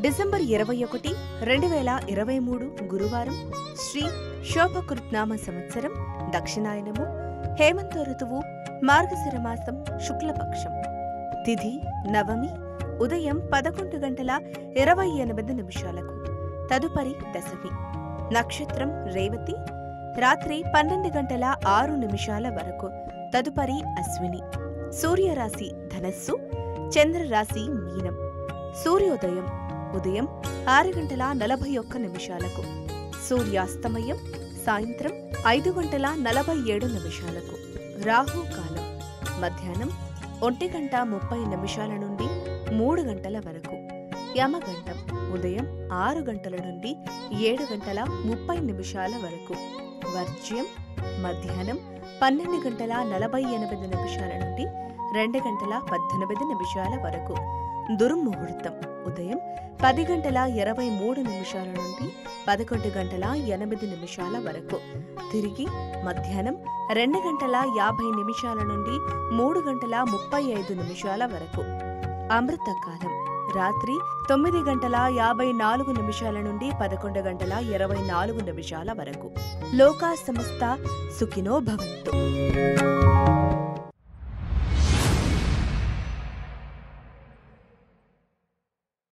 December 21, 2023 గురువారం శ్రీ శోభకృత్నామ సంవత్సరం దక్షిణాయనము హేమంత ఋతువు మార్గశిర మాసం శుక్లపక్షం తిథి నవమి ఉదయం 11:28 తదుపరి దశమి నక్షత్రం రేవతి రాత్రి 12:06 వరకు తదుపరి అశ్విని సూర్యరాశి ధనస్సు చంద్రరాశి మీనం సూర్యోదయం ఉదయం 6:41 సూర్యాస్తమయం సాయంత్రం 5:47 రాహుకాలం మధ్యాహ్నం 1:30 నుండి 3 గంటల వరకు యమగండం ఉదయం 6 గంటల నుండి 7:30 వరకు వర్జ్యం మధ్యాహ్నం 12:48 నుండి 2:18 వరకు దుర్ముహూర్తం ఉదయం 10:23 నుండి 11:08 వరకు తిరిగి మధ్యాహ్నం 2:50 నుండి 3:35 వరకు అమృతకాలం రాత్రి 9:54 నుండి 11:24 వరకు లోకా సమస్త సుఖినో భవంతు.